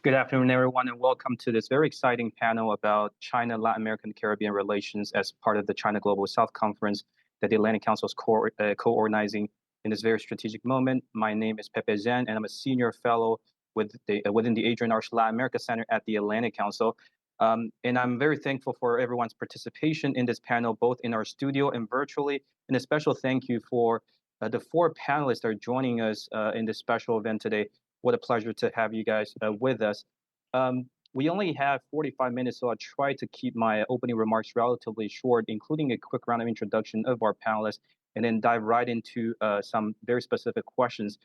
Good afternoon, everyone, and welcome to this very exciting panel about China, Latin American, Caribbean relations as part of the China Global South Conference that the Atlantic Council is co-organizing in this very strategic moment. My name is Pepe Zhang, and I'm a senior fellow within the Adrienne Arsht Latin America Center at the Atlantic Council. And I'm very thankful for everyone's participation in this panel, both in our studio and virtually. And a special thank you for the four panelists that are joining us in this special event today. What a pleasure to have you guys with us. We only have 45 minutes, so I'll try to keep my opening remarks relatively short, including a quick round of introduction of our panelists, and then dive right into some very specific questions.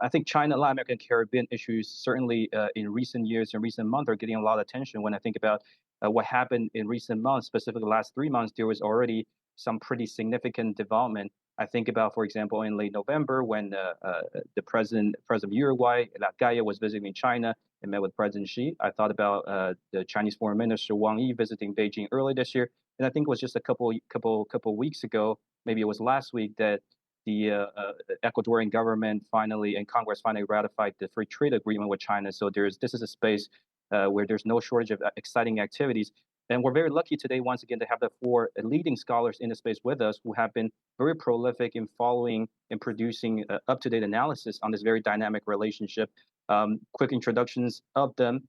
I think China, Latin America, and Caribbean issues certainly in recent years and recent months are getting a lot of attention. When I think about what happened in recent months, specifically the last 3 months, there was already some pretty significant development. I think about, for example, in late November when the president of Uruguay, Gaia, was visiting China and met with President Xi. I thought about the Chinese Foreign Minister Wang Yi visiting Beijing early this year, and I think it was just a couple weeks ago, maybe it was last week, that the Ecuadorian government finally and Congress finally ratified the free trade agreement with China. So this is a space where there's no shortage of exciting activities. And we're very lucky today, once again, to have the four leading scholars in the space with us who have been very prolific in following and producing up-to-date analysis on this very dynamic relationship. Quick introductions of them.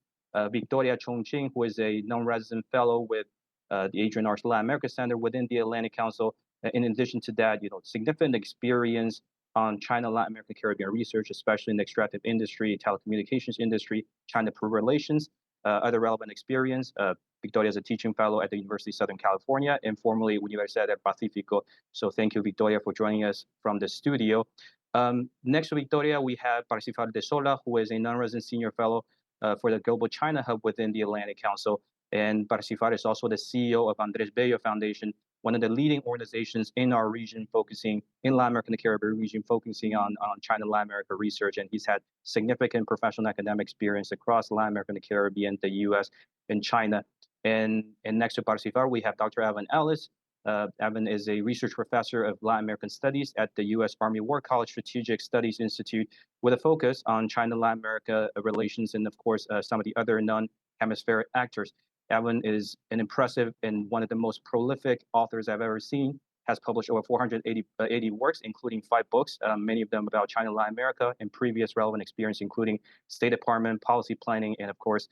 Victoria Chonn-Ching, who is a non-resident fellow with the Adrienne Arsht Latin America Center within the Atlantic Council. In addition to that, significant experience on China, Latin America, Caribbean research, especially in the extractive industry, telecommunications industry, China-Peru relations, other relevant experience. Victoria is a teaching fellow at the University of Southern California and formerly Universidad del Pacífico. So thank you, Victoria, for joining us from the studio. Next to Victoria, we have Parsifal de Sola, who is a non-resident senior fellow for the Global China Hub within the Atlantic Council. And Parsifal is also the CEO of Andres Bello Foundation, one of the leading organizations in our region focusing in Latin America and the Caribbean region, focusing on China, Latin America research. And he's had significant professional academic experience across Latin America and the Caribbean, the US, and China. And next to Parsifal, we have Dr. Ellis. Evan is a research professor of Latin American Studies at the U.S. Army War College Strategic Studies Institute, with a focus on China-Latin America relations and, of course, some of the other non-hemispheric actors. Evan is an impressive and one of the most prolific authors I've ever seen, has published over 480 works, including 5 books, many of them about China, Latin America, and previous relevant experience, including State Department, policy planning, and, of course,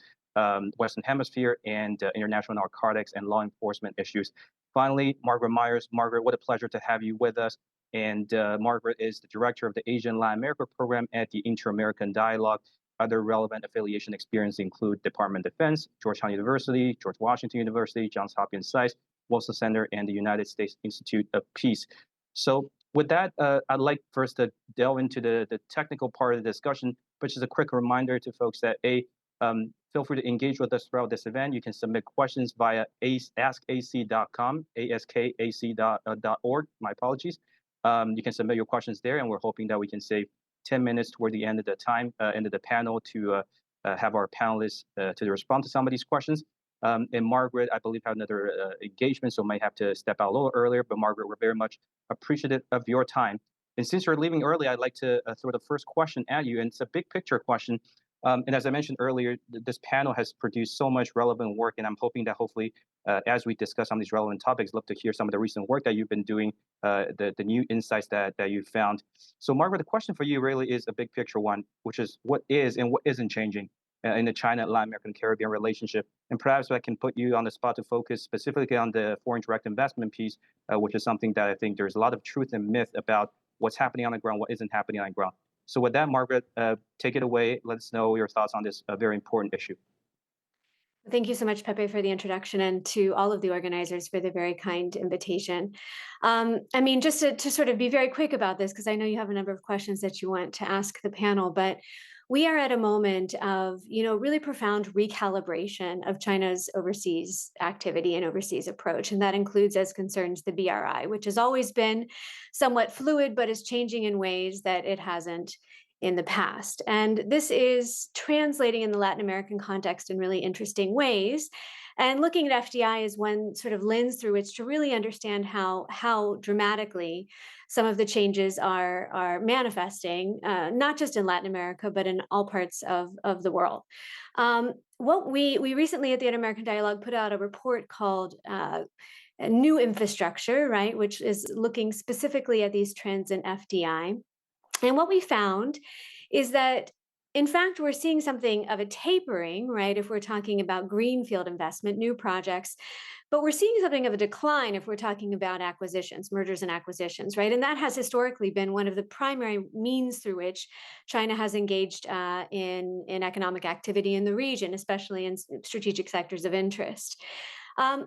Western Hemisphere and international narcotics and law enforcement issues. Finally, Margaret Myers. Margaret, what a pleasure to have you with us. And Margaret is the director of the Asian Latin America program at the Inter-American Dialogue. Other relevant affiliation experience include Department of Defense, Georgetown University, George Washington University, Johns Hopkins SAIS, Wilson Center, and the United States Institute of Peace. So with that, I'd like first to delve into the technical part of the discussion, which is a quick reminder to folks that feel free to engage with us throughout this event. You can submit questions via askac.com, askac.org. My apologies. You can submit your questions there, and we're hoping that we can save 10 minutes toward the end of the time, end of the panel, to have our panelists to respond to some of these questions. And Margaret, I believe, have another engagement, so might have to step out a little earlier. But Margaret, we're very much appreciative of your time. And since you're leaving early, I'd like to throw the first question at you, and it's a big picture question. And as I mentioned earlier, this panel has produced so much relevant work, and I'm hoping that hopefully, as we discuss on these relevant topics, love to hear some of the recent work that you've been doing, the new insights that you found. So, Margaret, the question for you really is a big picture one, which is what is and what isn't changing in the China, Latin American, Caribbean relationship. And perhaps I can put you on the spot to focus specifically on the foreign direct investment piece, which is something that I think there's a lot of truth and myth about what's happening on the ground, what isn't happening on the ground. So with that, Margaret, take it away. Let us know your thoughts on this very important issue. Thank you so much, Pepe, for the introduction, and to all of the organizers for the very kind invitation. I mean, just to sort of be very quick about this, because I know you have a number of questions that you want to ask the panel, but we are at a moment of, really profound recalibration of China's overseas activity and overseas approach. And that includes as concerns the BRI, which has always been somewhat fluid, but is changing in ways that it hasn't in the past. And this is translating in the Latin American context in really interesting ways. And looking at FDI is one sort of lens through which to really understand how dramatically some of the changes are manifesting, not just in Latin America, but in all parts of the world. What we recently at the Inter-American Dialogue put out a report called New Infrastructure, right, which is looking specifically at these trends in FDI. And what we found is that, in fact, we're seeing something of a tapering, right, if we're talking about greenfield investment, new projects, but we're seeing something of a decline if we're talking about acquisitions, mergers and acquisitions, right? And that has historically been one of the primary means through which China has engaged in economic activity in the region, especially in strategic sectors of interest.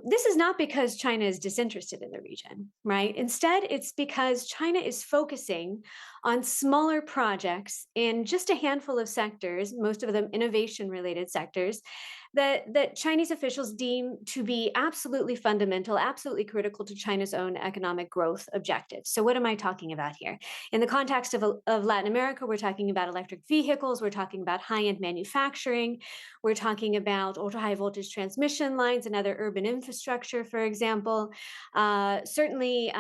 This is not because China is disinterested in the region, right? Instead, it's because China is focusing on smaller projects in just a handful of sectors, most of them innovation-related sectors, that Chinese officials deem to be absolutely fundamental, absolutely critical to China's own economic growth objectives. So what am I talking about here? In the context of Latin America, we're talking about electric vehicles, we're talking about high-end manufacturing, we're talking about ultra-high voltage transmission lines and other urban infrastructure, for example. Certainly,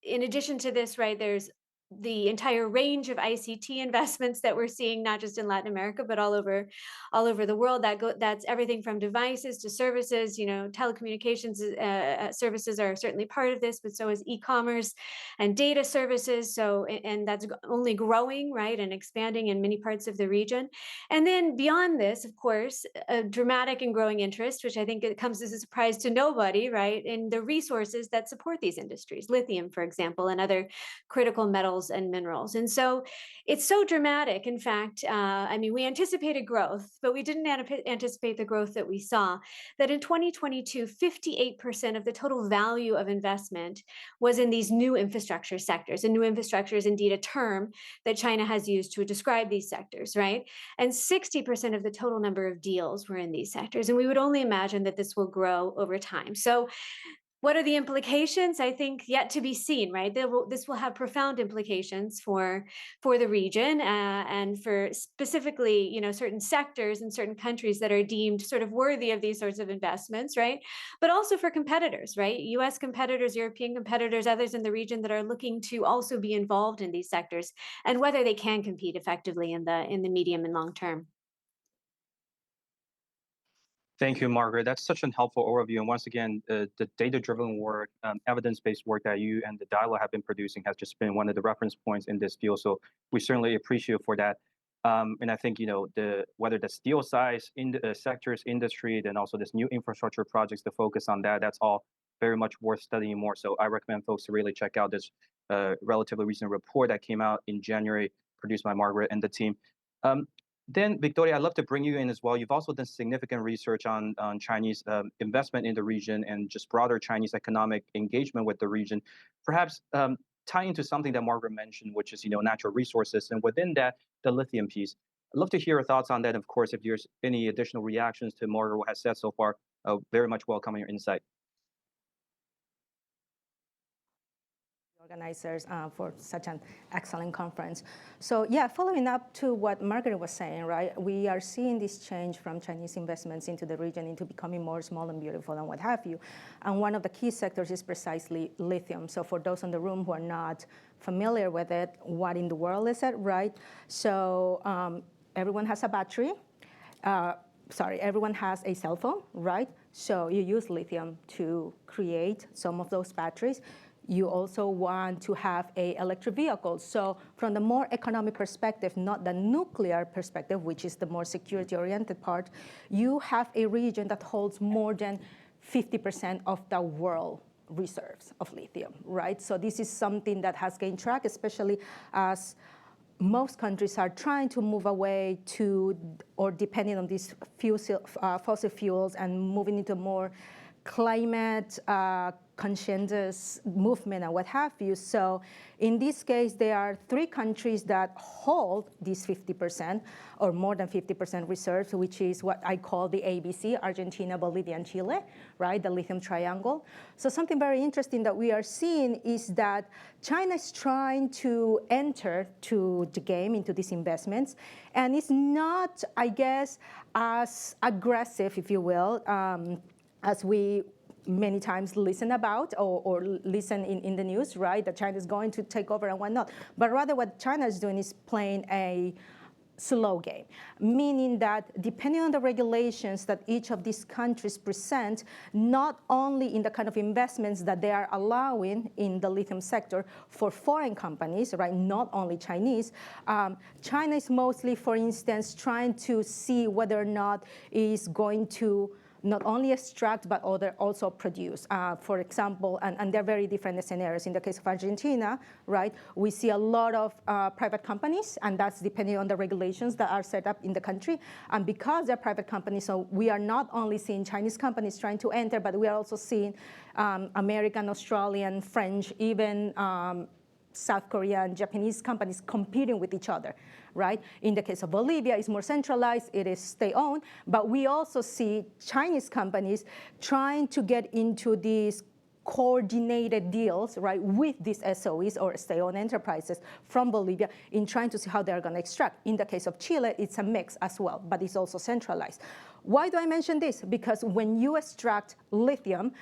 in addition to this, right, there's the entire range of ICT investments that we're seeing, not just in Latin America, but all over the world. That's everything from devices to services. You know, telecommunications services are certainly part of this, but so is e-commerce and data services. So, and that's only growing, right, and expanding in many parts of the region. And then beyond this, of course, a dramatic and growing interest, which I think it comes as a surprise to nobody, right, in the resources that support these industries, lithium, for example, and other critical metals and minerals. And so it's so dramatic. In fact, I mean, we anticipated growth, but we didn't anticipate the growth that we saw, that in 2022, 58% of the total value of investment was in these new infrastructure sectors. And new infrastructure is indeed a term that China has used to describe these sectors, right? And 60% of the total number of deals were in these sectors. And we would only imagine that this will grow over time. So what are the implications? I think yet to be seen, right? This will have profound implications for the region and for specifically, you know, certain sectors and certain countries that are deemed sort of worthy of these sorts of investments, right? But also for competitors, right? U.S. competitors, European competitors, others in the region that are looking to also be involved in these sectors, and whether they can compete effectively in the medium and long term. Thank you, Margaret. That's such a helpful overview. And once again, the data-driven work, evidence-based work that you and the dialogue have been producing has just been one of the reference points in this field. So we certainly appreciate you for that. And I think, you know, whether the steel size in the sectors, industry, then also this new infrastructure projects, the focus on that, that's all very much worth studying more. So I recommend folks to really check out this relatively recent report that came out in January, produced by Margaret and the team. Then, Victoria, I'd love to bring you in as well. You've also done significant research on Chinese investment in the region and just broader Chinese economic engagement with the region. Perhaps tying into something that Margaret mentioned, which is, you know, natural resources, and within that, the lithium piece. I'd love to hear your thoughts on that. Of course, if there's any additional reactions to Margaret has said so far, very much welcome your insight. Organizers for such an excellent conference. So yeah, following up to what Margaret was saying, right, we are seeing this change from Chinese investments into the region into becoming more small and beautiful and what have you. And one of the key sectors is precisely lithium. So for those in the room who are not familiar with it, what in the world is it, right? So everyone has a battery. Everyone has a cell phone, right? So you use lithium to create some of those batteries. You also want to have an electric vehicle. So from the more economic perspective, not the nuclear perspective, which is the more security-oriented part, you have a region that holds more than 50% of the world reserves of lithium, right? So this is something that has gained track, especially as most countries are trying to move away to, or depending on these fossil fuels and moving into more climate conscientious movement and what have you. So in this case, there are 3 countries that hold these 50% or more than 50% reserves, which is what I call the ABC, Argentina, Bolivia, and Chile, right, the lithium triangle. So something very interesting that we are seeing is that China is trying to enter to the game, into these investments, and it's not, I guess, as aggressive, if you will, as we many times listen about or listen in the news, right? That China is going to take over and whatnot. But rather what China is doing is playing a slow game, meaning that depending on the regulations that each of these countries present, not only in the kind of investments that they are allowing in the lithium sector for foreign companies, right, not only Chinese, China is mostly, for instance, trying to see whether or not it's going to not only extract, but also produce. For example, and they're very different scenarios. In the case of Argentina, right, we see a lot of private companies, and that's depending on the regulations that are set up in the country. And because they're private companies, so we are not only seeing Chinese companies trying to enter, but we are also seeing American, Australian, French, even South Korean, Japanese companies competing with each other, right? In the case of Bolivia, it's more centralized, it is state-owned, but we also see Chinese companies trying to get into these coordinated deals, right, with these SOEs or state-owned enterprises from Bolivia in trying to see how they're gonna extract. In the case of Chile, it's a mix as well, but it's also centralized. Why do I mention this? Because when you extract lithium,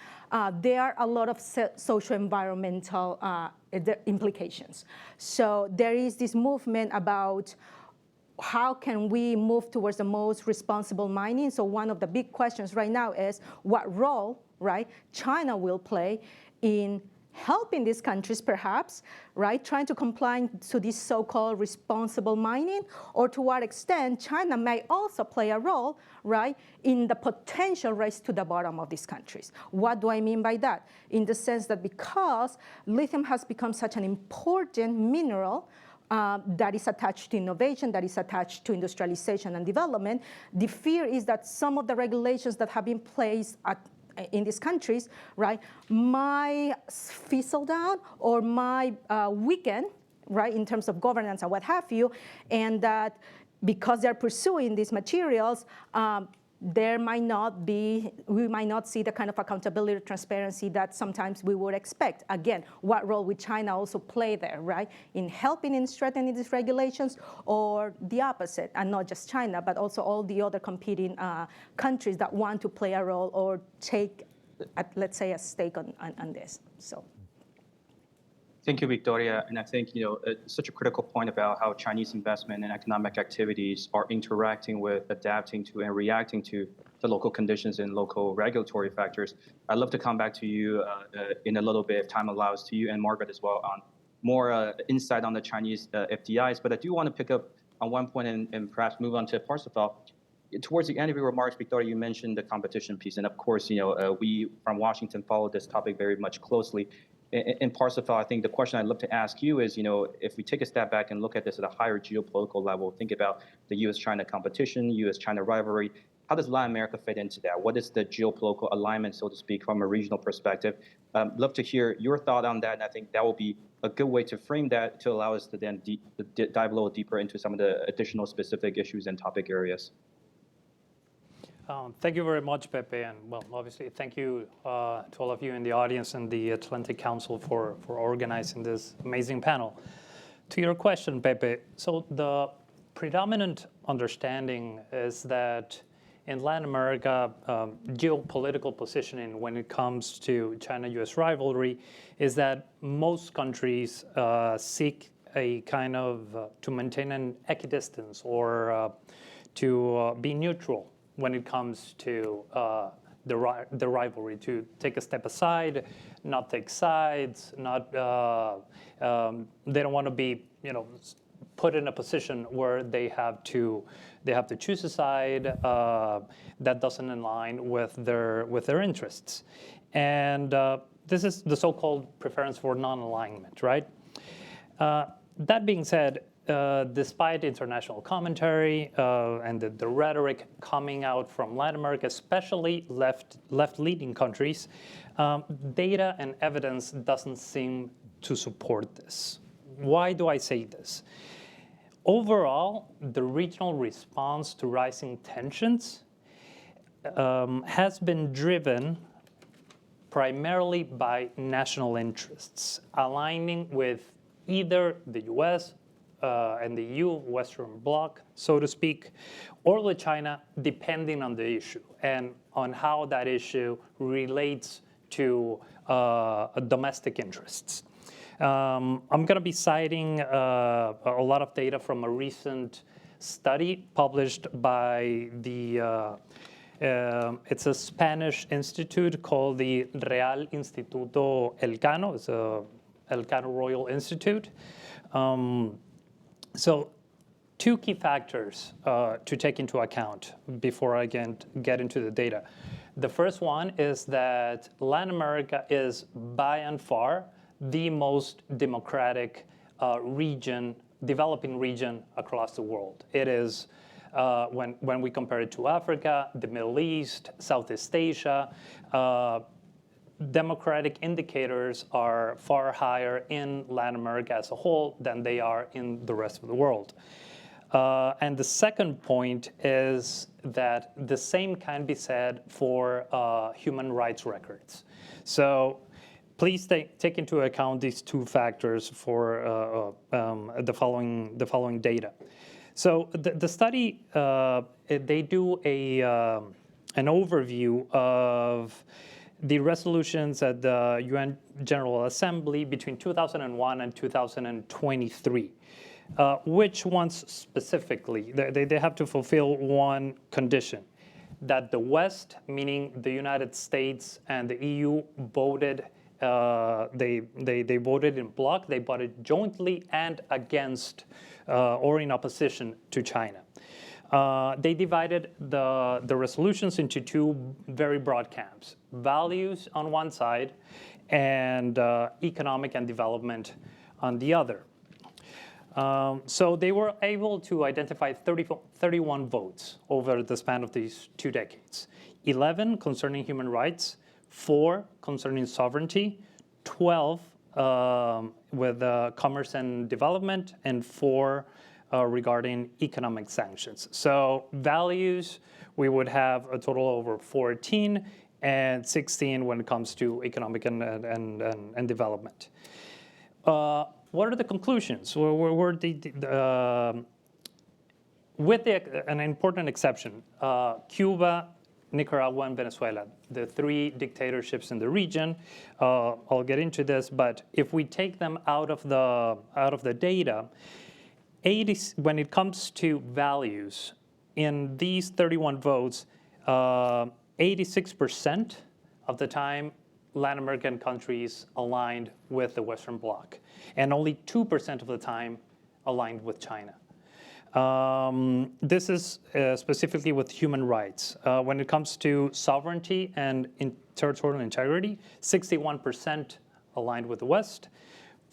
there are a lot of socio-environmental implications. So there is this movement about how can we move towards the most responsible mining? So one of the big questions right now is what role, right, China will play in helping these countries perhaps, right, trying to comply to this so-called responsible mining, or to what extent China may also play a role, right, in the potential race to the bottom of these countries. What do I mean by that? In the sense that because lithium has become such an important mineral that is attached to innovation, that is attached to industrialization and development, the fear is that some of the regulations that have been placed in these countries, right, might fizzle down or might weaken, right, in terms of governance and what have you, and that because they're pursuing these materials, we might not see the kind of accountability or transparency that sometimes we would expect. Again, what role would China also play there, right, in helping in strengthening these regulations, or the opposite, and not just China, but also all the other competing countries that want to play a role or take, let's say, a stake on this. So. Thank you, Victoria. And I think, such a critical point about how Chinese investment and economic activities are interacting with, adapting to, and reacting to the local conditions and local regulatory factors. I'd love to come back to you in a little bit, if time allows, to you and Margaret as well, on more insight on the Chinese FDIs. But I do want to pick up on one point and perhaps move on to Parsifal. Towards the end of your remarks, Victoria, you mentioned the competition piece. And of course, we from Washington follow this topic very much closely. In Parsifal, I think the question I'd love to ask you is, if we take a step back and look at this at a higher geopolitical level, think about the U.S.-China competition, U.S.-China rivalry, how does Latin America fit into that? What is the geopolitical alignment, so to speak, from a regional perspective? Love to hear your thought on that, and I think that will be a good way to frame that to allow us to then dive a little deeper into some of the additional specific issues and topic areas. Thank you very much, Pepe, and obviously thank you to all of you in the audience and the Atlantic Council for organizing this amazing panel. To your question, Pepe, so the predominant understanding is that in Latin America, geopolitical positioning when it comes to China-U.S. rivalry is that most countries seek a kind of to maintain an equidistance or to be neutral when it comes to the rivalry, to take a step aside, not take sides, not they don't want to be put in a position where they have to choose a side that doesn't align with their interests, and this is the so-called preference for non-alignment, right? That being said, despite international commentary and the rhetoric coming out from Latin America, especially left-leaning countries, data and evidence doesn't seem to support this. Why do I say this? Overall, the regional response to rising tensions has been driven primarily by national interests, aligning with either the U.S., and the EU, Western Bloc, so to speak, or with China, depending on the issue and on how that issue relates to domestic interests. I'm going to be citing a lot of data from a recent study published by it's a Spanish institute called the Real Instituto Elcano. It's a Elcano Royal Institute. So two key factors to take into account before I get into the data. The first one is that Latin America is by and far the most democratic developing region across the world. It is, when we compare it to Africa, the Middle East, Southeast Asia, democratic indicators are far higher in Latin America as a whole than they are in the rest of the world. And the second point is that the same can be said for human rights records. So please take into account these two factors for the following data. So the study, they do an overview of the resolutions at the UN General Assembly between 2001 and 2023. Which ones specifically? They have to fulfill one condition, that the West, meaning the United States and the EU, voted. They voted in bloc. They voted jointly and against or in opposition to China. They divided the resolutions into two very broad camps: values on one side, and economic and development on the other. So they were able to identify 31 votes over the span of these 2 decades. 11 concerning human rights, 4 concerning sovereignty, 12 with commerce and development, and 4 regarding economic sanctions. So values, we would have a total over 14, and 16 when it comes to economic and development. What are the conclusions? With an important exception, Cuba, Nicaragua, and Venezuela, the 3 dictatorships in the region. I'll get into this, but if we take them out of the data, when it comes to values, in these 31 votes, 86% of the time, Latin American countries aligned with the Western Bloc, and only 2% of the time aligned with China. This is specifically with human rights. When it comes to sovereignty and territorial integrity, 61% aligned with the West,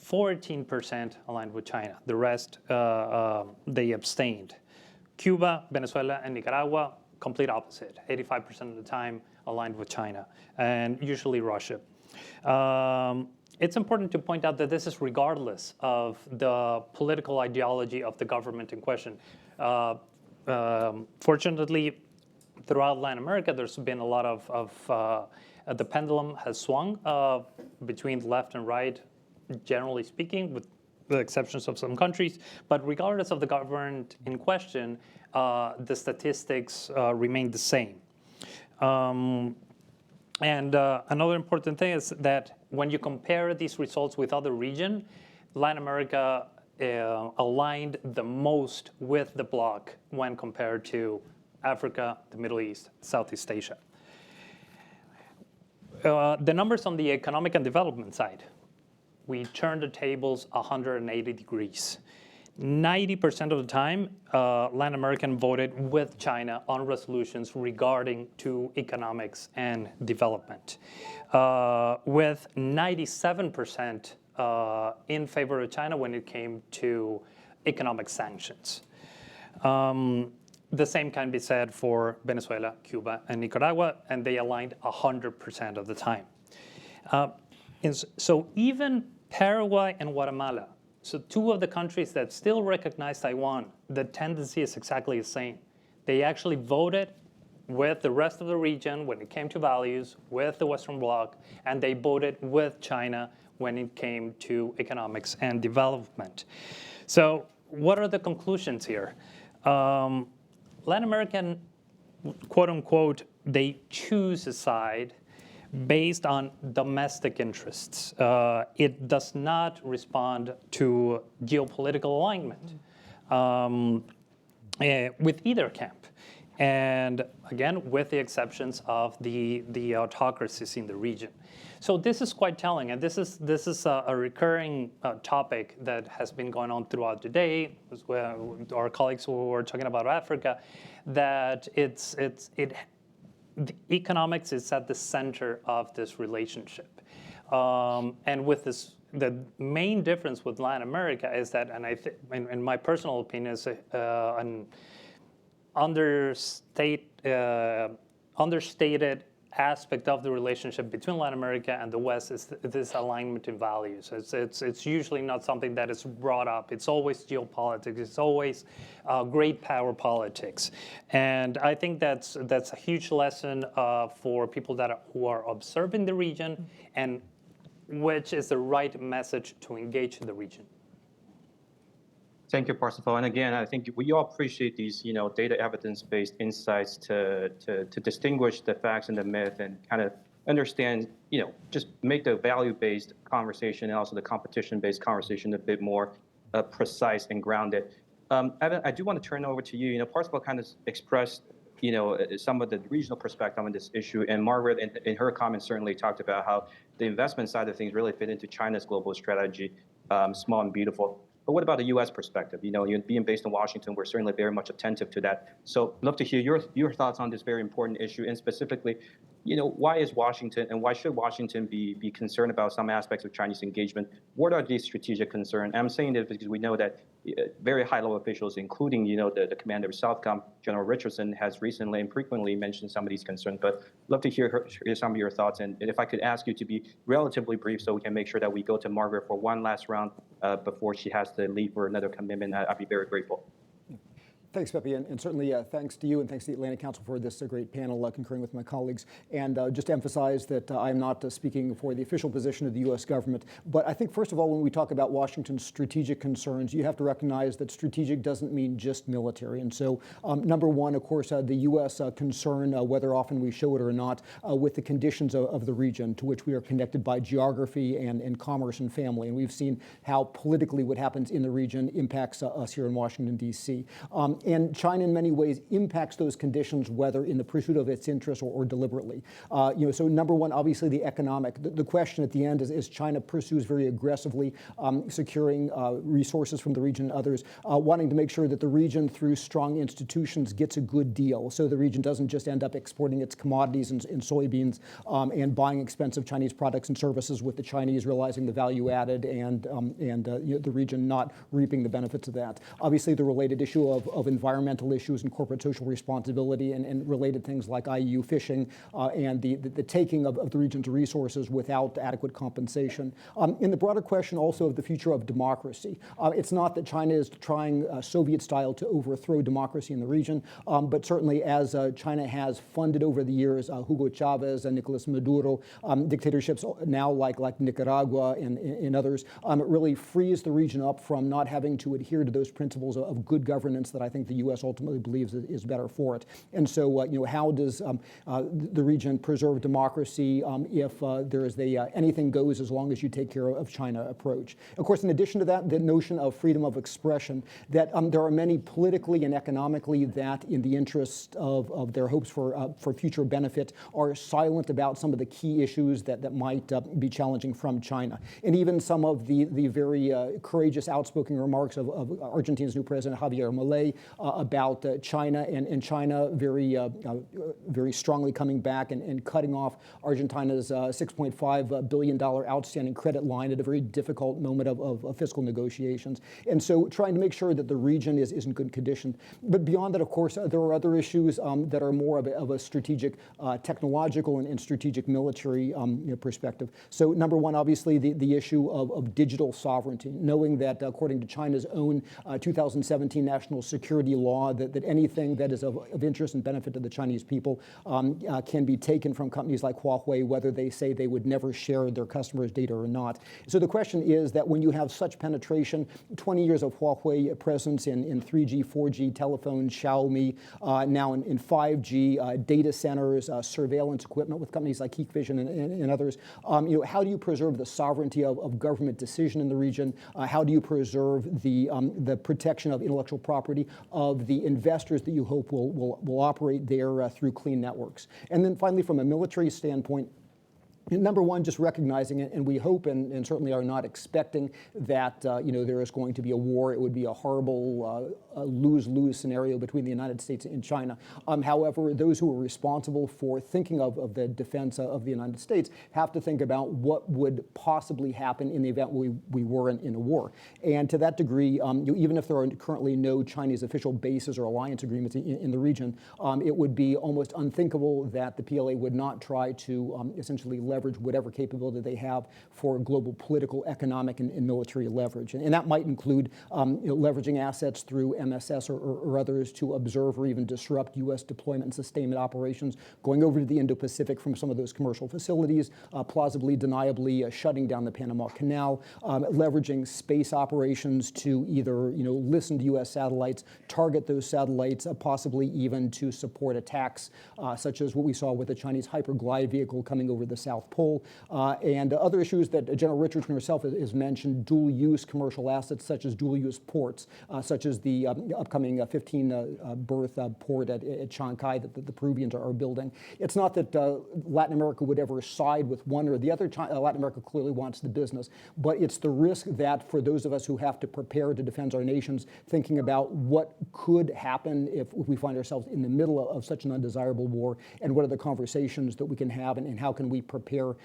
14% aligned with China. The rest, they abstained. Cuba, Venezuela, and Nicaragua, complete opposite. 85% of the time aligned with China, and usually Russia. It's important to point out that this is regardless of the political ideology of the government in question. Fortunately, throughout Latin America, there's been a lot of the pendulum has swung between left and right, generally speaking, with the exceptions of some countries. But regardless of the government in question, the statistics remain the same. And another important thing is that when you compare these results with other regions, Latin America aligned the most with the bloc when compared to Africa, the Middle East, Southeast Asia. The numbers on the economic and development side, we turned the tables 180 degrees. 90% of the time, Latin American voted with China on resolutions regarding to economics and development, with 97% in favor of China when it came to economic sanctions. The same can be said for Venezuela, Cuba, and Nicaragua, and they aligned 100% of the time. So even Paraguay and Guatemala, so 2 of the countries that still recognize Taiwan, the tendency is exactly the same. They actually voted with the rest of the region when it came to values, with the Western Bloc, and they voted with China when it came to economics and development. So what are the conclusions here? Latin American, quote unquote, they choose a side based on domestic interests. It does not respond to geopolitical alignment with either camp. And again, with the exceptions of the autocracies in the region. So this is quite telling, and this is a recurring topic that has been going on throughout the day. As well, our colleagues who were talking about Africa, that the economics is at the center of this relationship, and with this. The main difference with Latin America is that, and I think, in my personal opinion, is an understated aspect of the relationship between Latin America and the West is this alignment in values. It's usually not something that is brought up. It's always geopolitics. It's always great power politics, and I think that's a huge lesson for people who are observing the region, and which is the right message to engage in the region. Thank you, Parsifal. And again, I think we all appreciate these, data evidence-based insights to distinguish the facts and the myth and kind of understand, just make the value-based conversation and also the competition-based conversation a bit more precise and grounded. Evan, I do want to turn over to you. Parsifal kind of expressed, some of the regional perspective on this issue, and Margaret, in her comments, certainly talked about how the investment side of things really fit into China's global strategy, small and beautiful. But what about the U.S. perspective? Being based in Washington, we're certainly very much attentive to that. So I'd love to hear your thoughts on this very important issue, and specifically, why is Washington, and why should Washington be concerned about some aspects of Chinese engagement? What are these strategic concerns? I'm saying this because we know that very high-level officials, including, the commander of Southcom, General Richardson, has recently and frequently mentioned some of these concerns. But I'd love to hear some of your thoughts. And if I could ask you to be relatively brief so we can make sure that we go to Margaret for one last round before she has to leave for another commitment, I'd be very grateful. Thanks, Pepe, and certainly thanks to you and thanks to the Atlantic Council for this great panel concurring with my colleagues. And just to emphasize that I'm not speaking for the official position of the U.S. government, but I think, first of all, when we talk about Washington's strategic concerns, you have to recognize that strategic doesn't mean just military. And so, number one, of course, the U.S. Concern, whether often we show it or not, with the conditions of the region to which we are connected by geography and commerce and family. And we've seen how politically what happens in the region impacts us here in Washington, D.C. And China, in many ways, impacts those conditions, whether in the pursuit of its interests or deliberately. So number one, obviously, the economic. The question at the end is China pursues very aggressively securing resources from the region and others, wanting to make sure that the region, through strong institutions, gets a good deal. So the region doesn't just end up exporting its commodities and soybeans and buying expensive Chinese products and services, with the Chinese realizing the value added and the region not reaping the benefits of that. Obviously, the related issue of environmental issues and corporate social responsibility and related things like IUU fishing and the taking of the region's resources without adequate compensation. In the broader question also of the future of democracy, it's not that China is trying Soviet style to overthrow democracy in the region, but certainly as China has funded over the years Hugo Chavez and Nicolas Maduro, dictatorships now like Nicaragua and others, it really frees the region up from not having to adhere to those principles of good governance that I think the U.S. ultimately believes is better for it. And so, how does the region preserve democracy if there is the anything goes as long as you take care of China approach? Of course, in addition to that, the notion of freedom of expression, that there are many politically and economically that, in the interest of their hopes for future benefit, are silent about some of the key issues that might be challenging from China. And even some of the very courageous, outspoken remarks of Argentina's new president, Javier Milei, about China and China very strongly coming back and cutting off Argentina's $6.5 billion outstanding credit line at a very difficult moment of fiscal negotiations. And so trying to make sure that the region is in good condition. But beyond that, of course, there are other issues that are more of a strategic technological and strategic military perspective. So number one, obviously, the issue of digital sovereignty, knowing that according to China's own 2017 national security security law that anything that is of interest and benefit to the Chinese people can be taken from companies like Huawei, whether they say they would never share their customers' data or not. So the question is that when you have such penetration, 20 years of Huawei presence in 3G, 4G telephones, Xiaomi, now in 5G, data centers, surveillance equipment with companies like Hikvision and others, how do you preserve the sovereignty of government decision in the region? How do you preserve the protection of intellectual property of the investors that you hope will operate there through clean networks? And then finally, from a military standpoint, number one, just recognizing it, and we hope and certainly are not expecting that there is going to be a war. It would be a horrible lose-lose scenario between the United States and China. However, those who are responsible for thinking of the defense of the United States have to think about what would possibly happen in the event we were in a war. And to that degree, even if there are currently no Chinese official bases or alliance agreements in the region, it would be almost unthinkable that the PLA would not try to essentially leverage whatever capability they have for global political, economic, and military leverage. And that might include leveraging assets through MSS or others to observe or even disrupt U.S. deployment and sustainment operations, going over to the Indo-Pacific from some of those commercial facilities, plausibly, deniably shutting down the Panama Canal, leveraging space operations to either listen to U.S. satellites, target those satellites, possibly even to support attacks such as what we saw with the Chinese hyperglide vehicle coming over the South Pole, and other issues that General Richardson herself has mentioned, dual-use commercial assets such as dual-use ports, such as the upcoming 15 berth port at Chancay that the Peruvians are building. It's not that Latin America would ever side with one or the other. Latin America clearly wants the business, but it's the risk that for those of us who have to prepare to defend our nations, thinking about what could happen if we find ourselves in the middle of such an undesirable war, and what are the conversations that we can have, and how can we prepare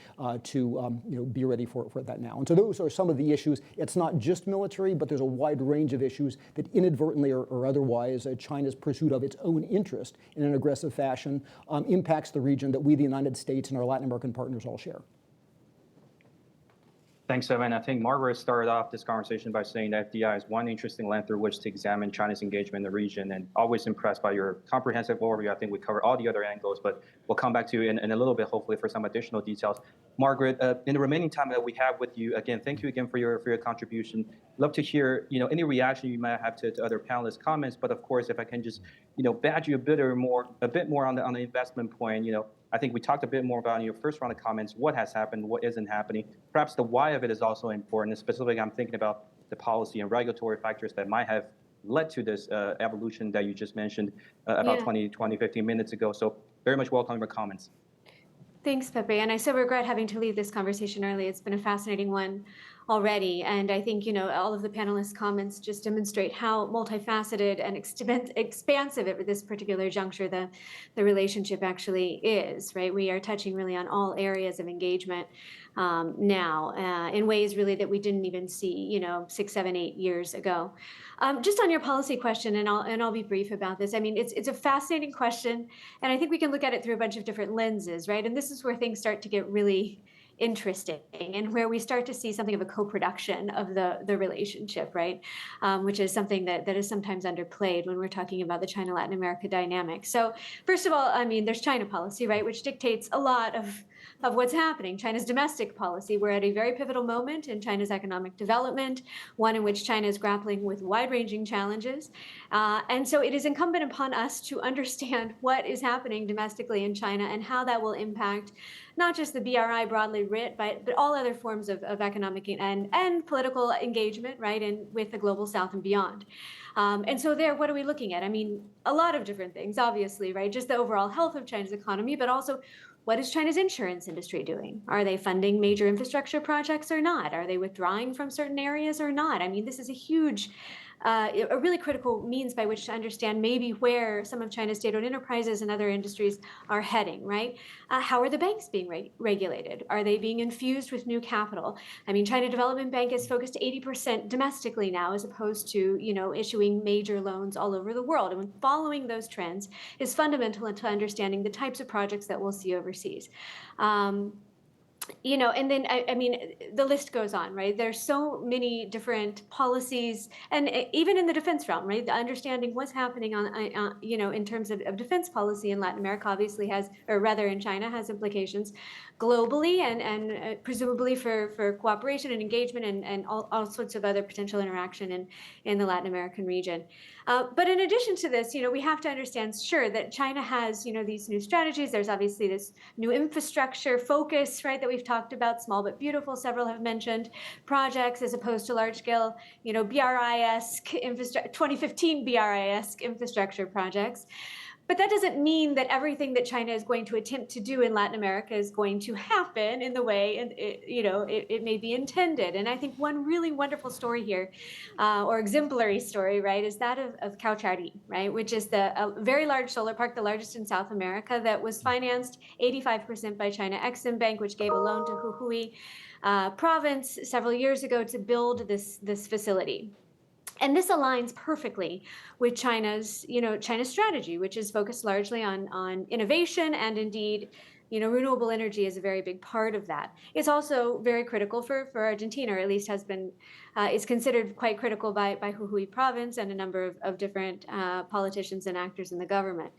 to be ready for that now. And so those are some of the issues. It's not just military, but there's a wide range of issues that inadvertently or otherwise China's pursuit of its own interest in an aggressive fashion impacts the region that we, the United States, and our Latin American partners all share. Thanks, Evan. I think Margaret started off this conversation by saying that FDI is one interesting lens through which to examine China's engagement in the region, and always impressed by your comprehensive overview. I think we covered all the other angles, but we'll come back to you in a little bit, hopefully, for some additional details. Margaret, in the remaining time that we have with you, again, thank you again for your contribution. Love to hear any reaction you might have to other panelists' comments, but of course, if I can just badge you a bit more on the investment point. I think we talked a bit more about in your first round of comments what has happened, what isn't happening. Perhaps the why of it is also important. And specifically, I'm thinking about the policy and regulatory factors that might have led to this evolution that you just mentioned about 15 minutes ago. So very much welcome your comments. Thanks, Pepe. And I so regret having to leave this conversation early. It's been a fascinating one already. And I think, all of the panelists' comments just demonstrate how multifaceted and expansive at this particular juncture the relationship actually is, right? We are touching really on all areas of engagement now in ways really that we didn't even see, 6, 7, 8 years ago. Just on your policy question, and I'll be brief about this. I mean, it's a fascinating question, and I think we can look at it through a bunch of different lenses, right? And this is where things start to get really interesting, and where we start to see something of a co-production of the relationship, right? Which is something that is sometimes underplayed when we're talking about the China-Latin America dynamic. So first of all, I mean, there's China policy, right, which dictates a lot of what's happening. China's domestic policy. We're at a very pivotal moment in China's economic development, one in which China is grappling with wide-ranging challenges. And so it is incumbent upon us to understand what is happening domestically in China and how that will impact not just the BRI broadly writ, but all other forms of economic and political engagement, right, and with the global South and beyond. And so there, what are we looking at? I mean, a lot of different things, obviously, right? Just the overall health of China's economy, but also what is China's insurance industry doing? Are they funding major infrastructure projects or not? Are they withdrawing from certain areas or not? I mean, this is a huge, a really critical means by which to understand maybe where some of China's state-owned enterprises and other industries are heading, right? How are the banks being regulated? Are they being infused with new capital? I mean, China Development Bank is focused 80% domestically now, as opposed to, issuing major loans all over the world. And following those trends is fundamental to understanding the types of projects that we'll see overseas. and then I mean, the list goes on, right? There's so many different policies, and even in the defense realm, right? The understanding what's happening in terms of defense policy in Latin America obviously has, or rather in China, has implications globally, and presumably for cooperation and engagement and all sorts of other potential interaction in the Latin American region. But in addition to this, we have to understand, sure, that China has, these new strategies. There's obviously this new infrastructure focus, right, that we've talked about, small but beautiful, several have mentioned, projects as opposed to large-scale, BRI-esque infrastructure, 2015 BRI-esque infrastructure projects. But that doesn't mean that everything that China is going to attempt to do in Latin America is going to happen in the way it may be intended. And I think one really wonderful story here, or exemplary story, right, is that of Cauchari, right, which is a very large solar park, the largest in South America, that was financed 85% by China Exim Bank, which gave a loan to Jujuy province several years ago to build this facility. And this aligns perfectly with China's strategy, which is focused largely on innovation, and indeed, renewable energy is a very big part of that. It's also very critical for Argentina, or at least has been, is considered quite critical by Jujuy province and a number of different politicians and actors in the government.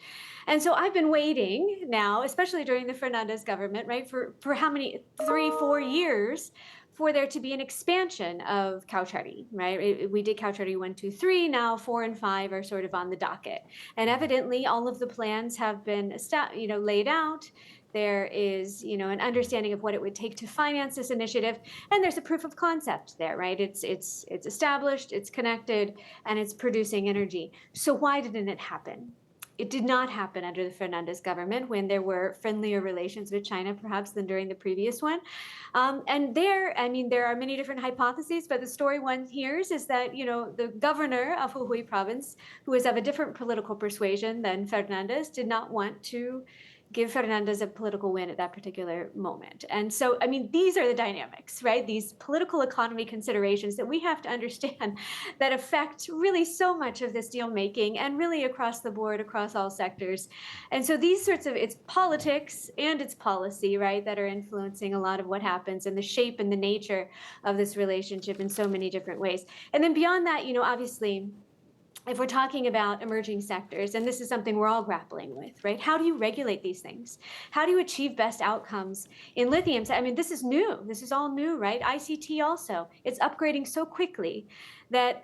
And so I've been waiting now, especially during the Fernandez government, right, for how many, 3-4 years, for there to be an expansion of Cauchari, right? We did Cauchari 1, 2, 3. Now 4 and 5 are sort of on the docket, and evidently all of the plans have been laid out. There is an understanding of what it would take to finance this initiative, and there's a proof of concept there, right? It's established, it's connected, and it's producing energy. So why didn't it happen? It did not happen under the Fernandez government, when there were friendlier relations with China, perhaps, than during the previous one. And there are many different hypotheses, but the story one hears is that, the governor of Jujuy province, who is of a different political persuasion than Fernandez, did not want to give Fernandez a political win at that particular moment. And so, these are the dynamics, right? These political economy considerations that we have to understand that affect really so much of this deal making, and really across the board, across all sectors. And so these sorts of, it's politics and it's policy, right, that are influencing a lot of what happens, and the shape and the nature of this relationship in so many different ways. And then beyond that, obviously, if we're talking about emerging sectors, and this is something we're all grappling with, right? How do you regulate these things? How do you achieve best outcomes in lithium? This is new. This is all new, right? ICT also. It's upgrading so quickly that,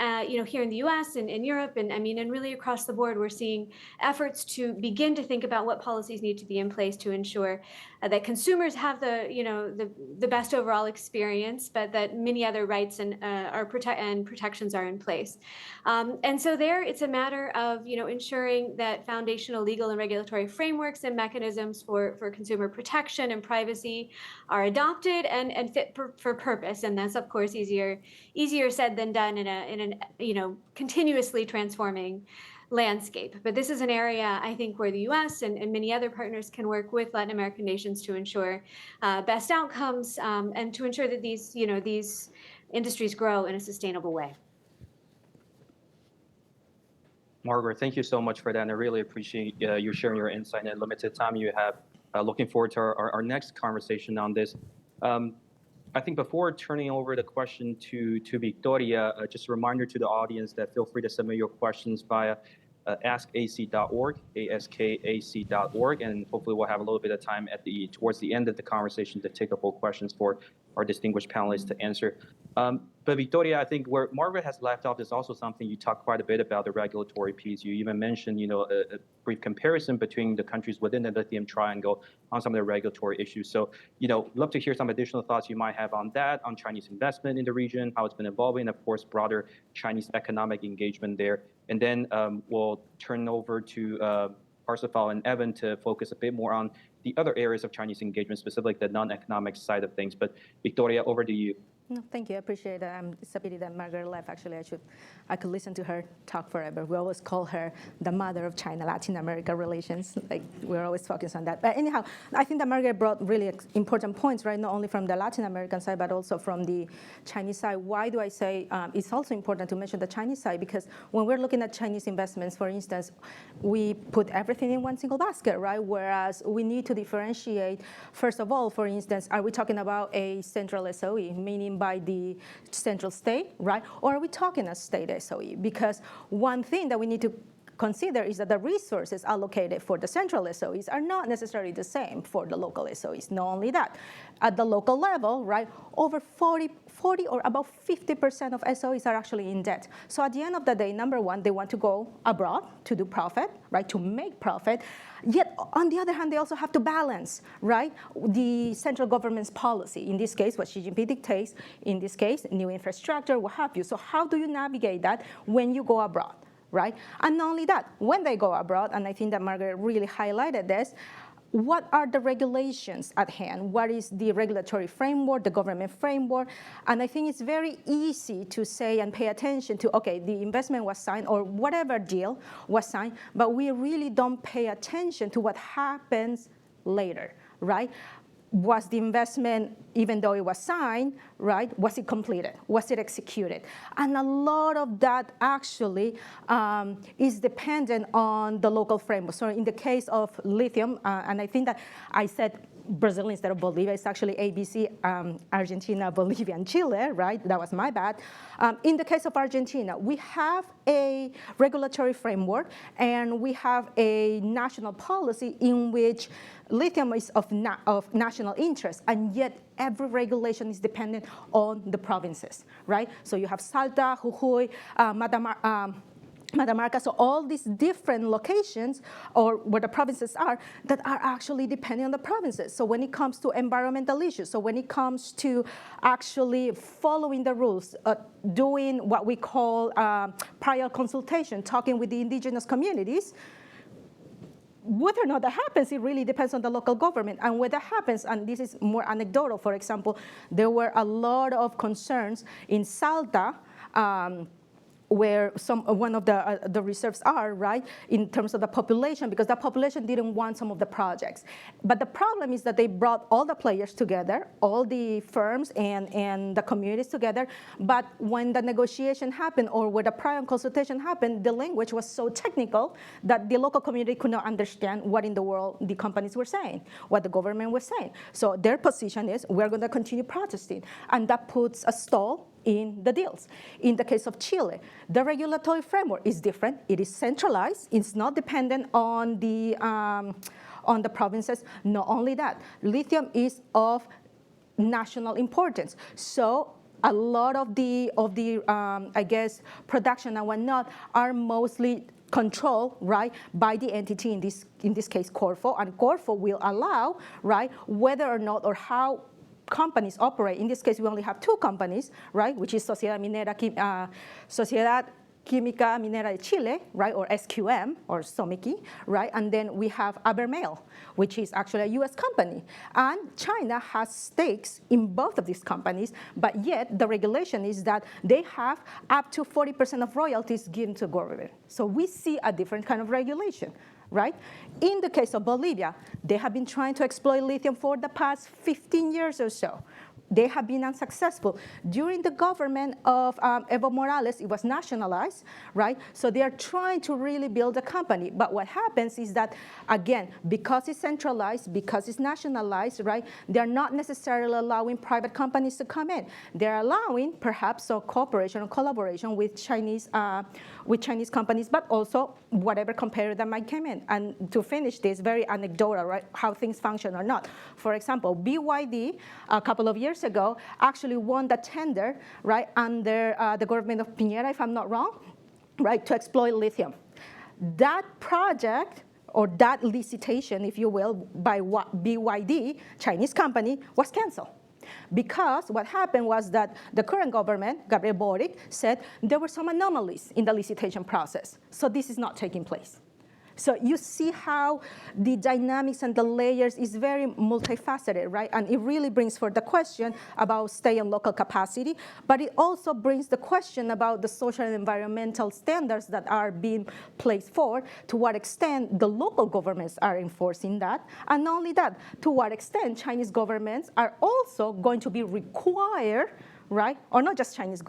here in the US and in Europe, and really across the board, we're seeing efforts to begin to think about what policies need to be in place to ensure that consumers have the best overall experience, but that many other rights and protections are in place. And so there, it's a matter of ensuring that foundational legal and regulatory frameworks and mechanisms for consumer protection and privacy are adopted and fit for purpose. And that's, of course, easier said than done in an continuously transforming landscape. But this is an area, I think, where the U.S. and many other partners can work with Latin American nations to ensure best outcomes, and to ensure that these industries grow in a sustainable way. Margaret, thank you so much for that, and I really appreciate you sharing your insight and limited time you have. Looking forward to our next conversation on this. I think before turning over the question to Victoria, just a reminder to the audience that feel free to submit your questions via askac.org, askac.org, and hopefully we'll have a little bit of time towards the end of the conversation to take up all questions for our distinguished panelists to answer. But Victoria, I think where Margaret has left off is also something you talked quite a bit about, the regulatory piece. You even mentioned, a brief comparison between the countries within the lithium triangle on some of the regulatory issues. So, love to hear some additional thoughts you might have on that, on Chinese investment in the region, how it's been evolving, and of course, broader Chinese economic engagement there. And then we'll turn over to Parsifal and Evan to focus a bit more on the other areas of Chinese engagement, specifically the non-economic side of things. But Victoria, over to you. No, thank you. I appreciate it. It's a pity that Margaret left. Actually, I could listen to her talk forever. We always call her the mother of China-Latin America relations. Like, we're always focused on that. But anyhow, I think that Margaret brought really important points, right? Not only from the Latin American side, but also from the Chinese side. Why do I say it's also important to mention the Chinese side? Because when we're looking at Chinese investments, for instance, we put everything in one single basket, right? Whereas we need to differentiate. First of all, for instance, are we talking about a central SOE, meaning by the central state, right? Or are we talking a state SOE? Because one thing that we need to consider is that the resources allocated for the central SOEs are not necessarily the same for the local SOEs. Not only that, at the local level, right, over 40 or about 50% of SOEs are actually in debt. So at the end of the day, number one, they want to go abroad to do profit, right, to make profit. Yet, on the other hand, they also have to balance, right, the central government's policy. In this case, what Xi Jinping dictates, in this case, new infrastructure, what have you. So how do you navigate that when you go abroad, right? And not only that, when they go abroad, and I think that Margaret really highlighted this, what are the regulations at hand? What is the regulatory framework, the government framework? And I think it's very easy to say and pay attention to, okay, the investment was signed or whatever deal was signed, but we really don't pay attention to what happens later, right? Was the investment, even though it was signed, right, was it completed? Was it executed? And a lot of that actually is dependent on the local framework. So in the case of lithium, and I think that I said Brazil instead of Bolivia, it's actually ABC, Argentina, Bolivia, and Chile, right? That was my bad. In the case of Argentina, we have a regulatory framework and we have a national policy in which lithium is of national interest, and yet every regulation is dependent on the provinces, right? So you have Salta, Jujuy, Matamarca, so all these different locations or where the provinces are that are actually depending on the provinces. So when it comes to environmental issues, so when it comes to actually following the rules, doing what we call prior consultation, talking with the indigenous communities, whether or not that happens, it really depends on the local government. And when that happens, and this is more anecdotal, for example, there were a lot of concerns in Salta, where one of the reserves are, right, in terms of the population, because the population didn't want some of the projects. But the problem is that they brought all the players together, all the firms and the communities together, but when the negotiation happened or when the prior consultation happened, the language was so technical that the local community could not understand what in the world the companies were saying, what the government was saying. So their position is, we're going to continue protesting, and that puts a stall in the deals. In the case of Chile, the regulatory framework is different. It is centralized. It's not dependent on the provinces. Not only that, lithium is of national importance. So a lot of the I guess, production and whatnot are mostly controlled, right, by the entity, in this case, Corfo, and Corfo will allow, right, whether or not or how companies operate. In this case, we only have two companies, right, which is Sociedad Química Minera de Chile, right, or SQM, or SOMICI, right, and then we have Abermail, which is actually a US company. And China has stakes in both of these companies, but yet the regulation is that they have up to 40% of royalties given to government. So we see a different kind of regulation, right? In the case of Bolivia, they have been trying to exploit lithium for the past 15 years or so. They have been unsuccessful. During the government of Evo Morales, it was nationalized, right? So they are trying to really build a company. But what happens is that, again, because it's centralized, because it's nationalized, right, they're not necessarily allowing private companies to come in. They're allowing perhaps a cooperation or collaboration with Chinese companies, but also whatever competitor that might come in. And to finish this, very anecdotal, right, how things function or not. For example, BYD, a couple of years ago, actually won the tender, right, under the government of Piñera, if I'm not wrong, right, to exploit lithium. That project, or that licitation, if you will, by BYD, Chinese company, was canceled. Because what happened was that the current government, Gabriel Boric, said there were some anomalies in the licitation process. So this is not taking place. So you see how the dynamics and the layers is very multifaceted, right? And it really brings forth the question about state and local capacity, but it also brings the question about the social and environmental standards that are being placed forward, to what extent the local governments are enforcing that, and not only that, to what extent Chinese governments are also going to be required, right, or not just Chinese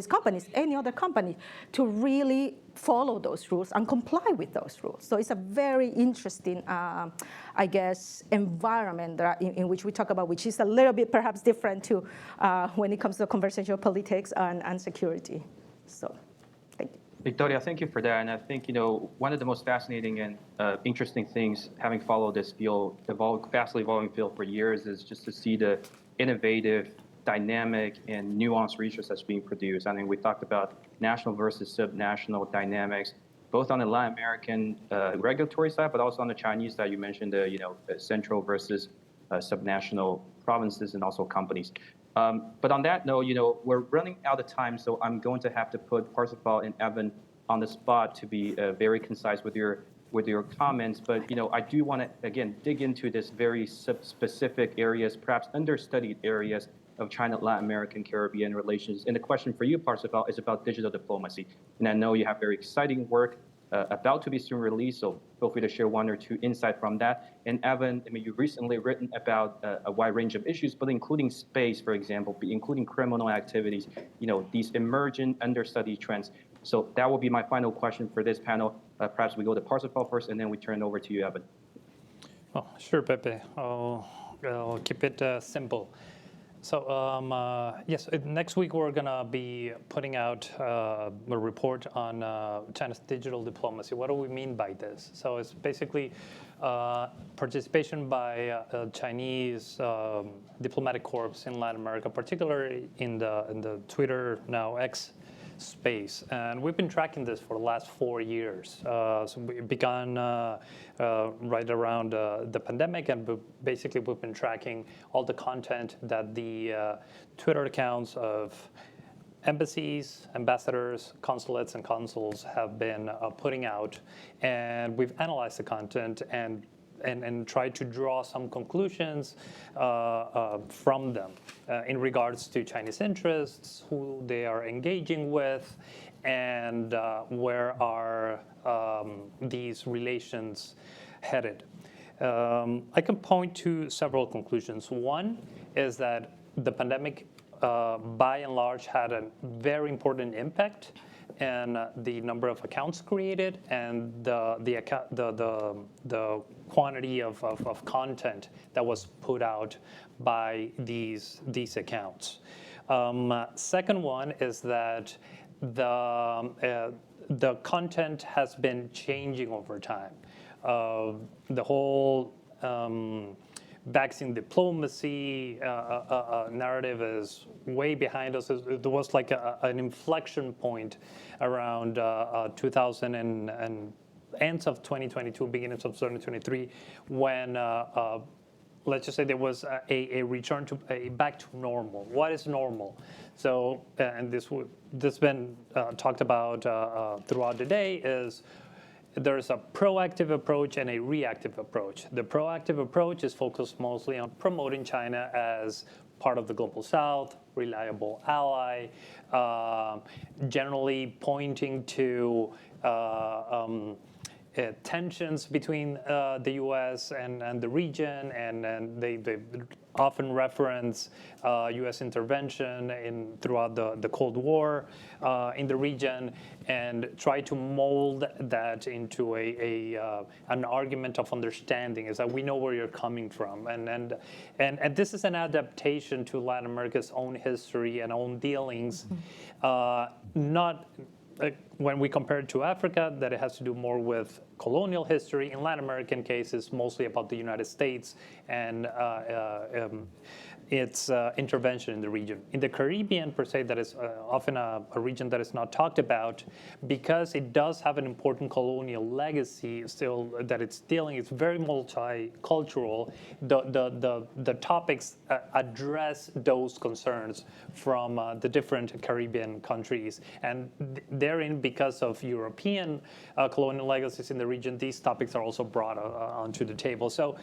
companies, any other company, to really follow those rules and comply with those rules. So it's a very interesting, I guess, environment in which we talk about, which is a little bit perhaps different to when it comes to conversational politics and security. So thank you. Victoria, thank you for that. And I think, one of the most fascinating and interesting things, having followed this field, fastly evolving field for years, is just to see the innovative, dynamic, and nuanced research that's being produced. I mean, we talked about national versus subnational dynamics, both on the Latin American regulatory side, but also on the Chinese side. You mentioned the central versus subnational provinces and also companies. But on that note, we're running out of time, so I'm going to have to put Parsifal and Evan on the spot to be very concise with your comments. But I do want to again dig into this very specific areas, perhaps understudied areas of China-Latin American Caribbean relations. And the question for you, Parsifal, is about digital diplomacy. And I know you have very exciting work about to be soon released, so feel free to share one or two insights from that. And Evan, I mean, you've recently written about a wide range of issues, but including space, for example, including criminal activities, these emergent understudy trends. So that will be my final question for this panel. Perhaps we go to Parsifal first, and then we turn it over to you, Evan. Oh, sure, Pepe. I'll keep it simple. So yes, next week we're going to be putting out a report on China's digital diplomacy. What do we mean by this? So it's basically participation by Chinese diplomatic corps in Latin America, particularly in the Twitter, now X, space. And we've been tracking this for the last 4 years. So we began right around the pandemic, and basically we've been tracking all the content that the Twitter accounts of embassies, ambassadors, consulates, and consuls have been putting out. And we've analyzed the content and tried to draw some conclusions from them in regards to Chinese interests, who they are engaging with, and where are these relations headed. I can point to several conclusions. One is that the pandemic, by and large, had a very important impact and the number of accounts created and the quantity of content that was put out by these accounts. Second one is that the content has been changing over time. The whole vaccine diplomacy narrative is way behind us. There was like an inflection point around 2000 and ends of 2022, beginnings of 2023, when let's just say there was a return to back to normal. What is normal? So, and this been talked about throughout the day, is there's a proactive approach and a reactive approach. The proactive approach is focused mostly on promoting China as part of the global South, reliable ally, generally pointing to tensions between the U.S. and the region, and they often reference U.S. intervention throughout the Cold War in the region, and try to mold that into an argument of understanding, is that we know where you're coming from, and this is an adaptation to Latin America's own history and own dealings, not. When we compare it to Africa, that it has to do more with colonial history. In Latin American cases, mostly about the United States and its intervention in the region. In the Caribbean, per se, that is often a region that is not talked about, because it does have an important colonial legacy still that it's dealing. It's very multicultural. The topics address those concerns from the different Caribbean countries, and therein because of European colonial legacies in the region, these topics are also brought onto the table. So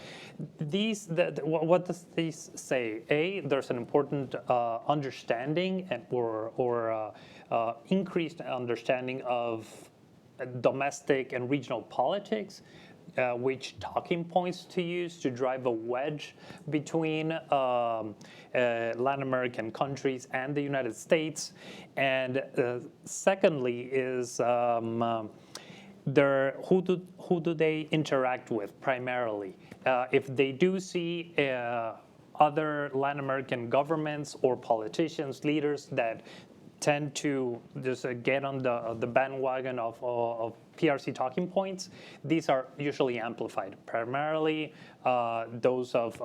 what does this say? A, there's an important understanding or increased understanding of domestic and regional politics, which talking points to use to drive a wedge between Latin American countries and the United States. And secondly is who do they interact with primarily? If they do see other Latin American governments or politicians, leaders that tend to just get on the bandwagon of PRC talking points, these are usually amplified. Primarily those of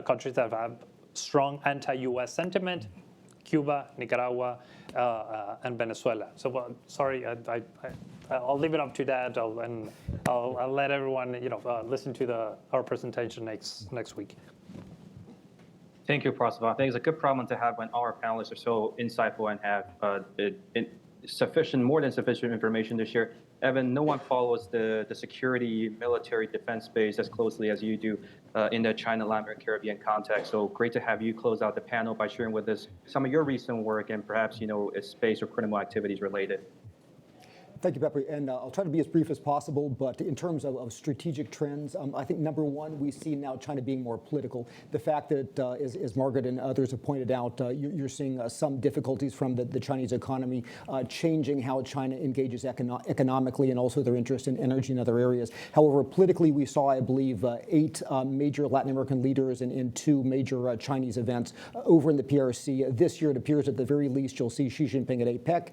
countries that have strong anti-U.S. sentiment, Cuba, Nicaragua, and Venezuela. So sorry, I'll leave it up to that, and I'll let everyone listen to our presentation next week. Thank you, Parsifal. I think it's a good problem to have when our panelists are so insightful and have more than sufficient information to share. Evan, no one follows the security, military, defense space as closely as you do in the China, Latin American, Caribbean context. So great to have you close out the panel by sharing with us some of your recent work and perhaps space or criminal activities related. Thank you, Pepe, and I'll try to be as brief as possible, but in terms of strategic trends, I think number one, we see now China being more political. The fact that, as Margaret and others have pointed out, you're seeing some difficulties from the Chinese economy, changing how China engages economically and also their interest in energy and other areas. However, politically, we saw, I believe, 8 major Latin American leaders in 2 major Chinese events over in the PRC. This year, it appears at the very least you'll see Xi Jinping at APEC,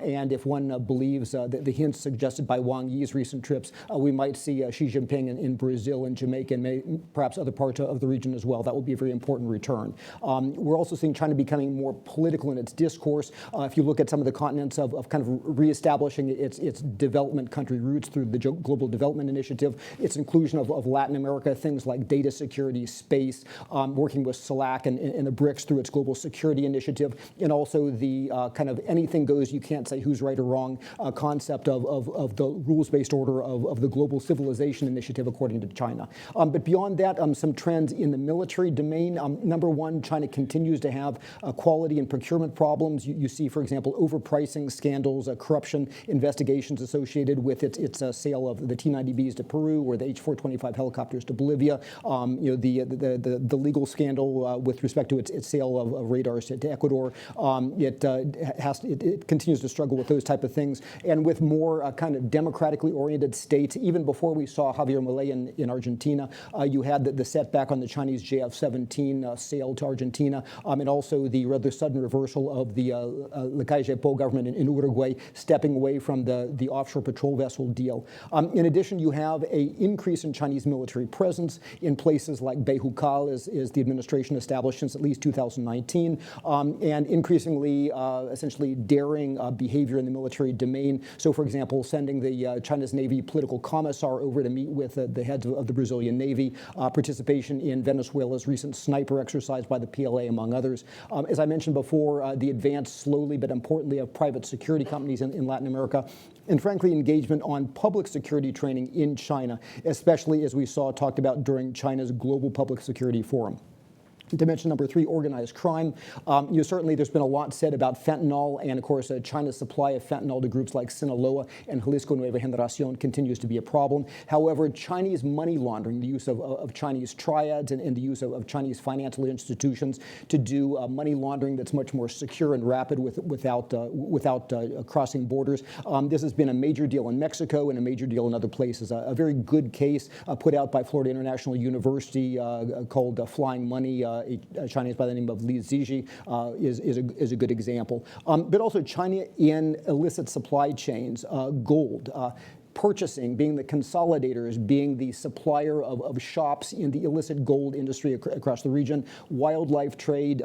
and if one believes the hints suggested by Wang Yi's recent trips, we might see Xi Jinping in Brazil and Jamaica and perhaps other parts of the region as well. That would be a very important return. We're also seeing China becoming more political in its discourse. If you look at some of the continents of kind of reestablishing its development country roots through the Global Development Initiative, its inclusion of Latin America, things like data security, space, working with CELAC and the BRICS through its Global Security Initiative, and also the kind of anything goes, you can't say who's right or wrong concept of the rules-based order of the Global Civilization Initiative, according to China. But beyond that, some trends in the military domain. Number one, China continues to have quality and procurement problems. You see, for example, overpricing scandals, corruption investigations associated with its sale of the T-90Bs to Peru or the H-425 helicopters to Bolivia. The legal scandal with respect to its sale of radars to Ecuador. It continues to struggle with those type of things. And with more kind of democratically oriented states, even before we saw Javier Milei in Argentina, you had the setback on the Chinese JF-17 sale to Argentina, and also the rather sudden reversal of the Lacalle-Pou government in Uruguay stepping away from the offshore patrol vessel deal. In addition, you have an increase in Chinese military presence in places like Bejucal, is the administration established since at least 2019, and increasingly, essentially daring behavior in the military domain. So, for example, sending the China's Navy political commissar over to meet with the heads of the Brazilian Navy, participation in Venezuela's recent sniper exercise by the PLA, among others. As I mentioned before, the advance slowly but importantly of private security companies in Latin America, and frankly, engagement on public security training in China, especially as we saw talked about during China's Global Public Security Forum. Dimension number 3, organized crime. Certainly there's been a lot said about fentanyl, and of course China's supply of fentanyl to groups like Sinaloa and Jalisco Nueva Generacion continues to be a problem. However, Chinese money laundering, the use of Chinese triads and the use of Chinese financial institutions to do money laundering that's much more secure and rapid without crossing borders. This has been a major deal in Mexico and a major deal in other places. A very good case put out by Florida International University called Flying Money, a Chinese by the name of Li Ziji, is a good example. But also China in illicit supply chains, gold. purchasing, being the consolidators, being the supplier of shops in the illicit gold industry across the region, wildlife trade,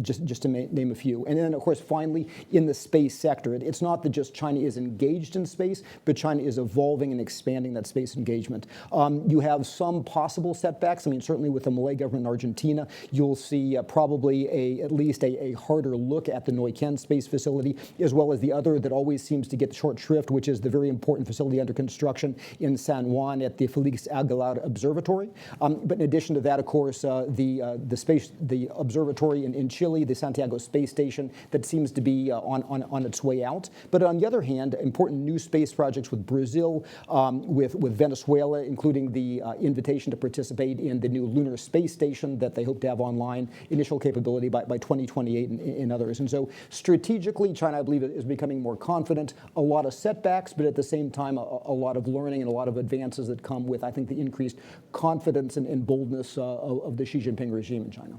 just to name a few. And then, of course, finally, in the space sector, it's not that just China is engaged in space, but China is evolving and expanding that space engagement. You have some possible setbacks. I mean, certainly with the Malay government in Argentina, you'll see probably at least a harder look at the Neuquén space facility, as well as the other that always seems to get short shrift, which is the very important facility under construction in San Juan at the Felix Aguilar Observatory. But in addition to that, of course, the observatory in Chile, the Santiago Space Station, that seems to be on its way out. But on the other hand, important new space projects with Brazil, with Venezuela, including the invitation to participate in the new lunar space station that they hope to have online, initial capability by 2028 and others. And so strategically, China, I believe, is becoming more confident. A lot of setbacks, but at the same time, a lot of learning and a lot of advances that come with, I think, the increased confidence and boldness of the Xi Jinping regime in China.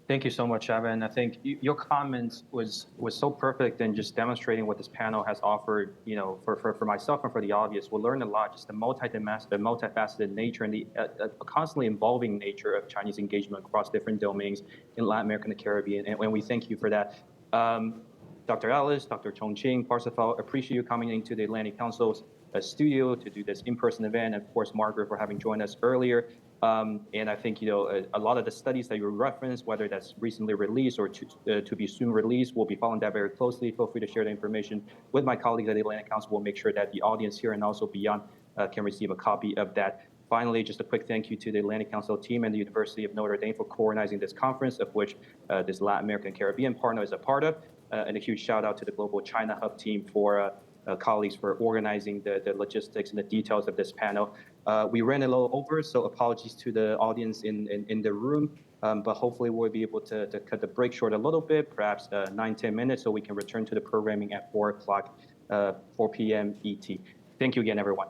Thank you so much, Evan. I think your comments was so perfect in just demonstrating what this panel has offered. You know, for myself and for the audience, we'll learn a lot. Just the multifaceted nature and the constantly evolving nature of Chinese engagement across different domains in Latin America and the Caribbean. And we thank you for that. Dr. Ellis, Dr. Chonn-Ching, Parsifal, appreciate you coming into the Atlantic Council's studio to do this in-person event. And of course, Margaret, for having joined us earlier. And I think, you know, a lot of the studies that you referenced, whether that's recently released or to be soon released, we'll be following that very closely. Feel free to share the information with my colleagues at the Atlantic Council. We'll make sure that the audience here and also beyond can receive a copy of that. Finally, just a quick thank you to the Atlantic Council team and the University of Notre Dame for co-organizing this conference, of which this Latin American Caribbean partner is a part of. And a huge shout out to the Global China Hub team for colleagues for organizing the logistics and the details of this panel. We ran a little over, so apologies to the audience in the room, but hopefully we'll be able to cut the break short a little bit, perhaps 9-10 minutes, so we can return to the programming at 4 p.m. ET. Thank you again, everyone.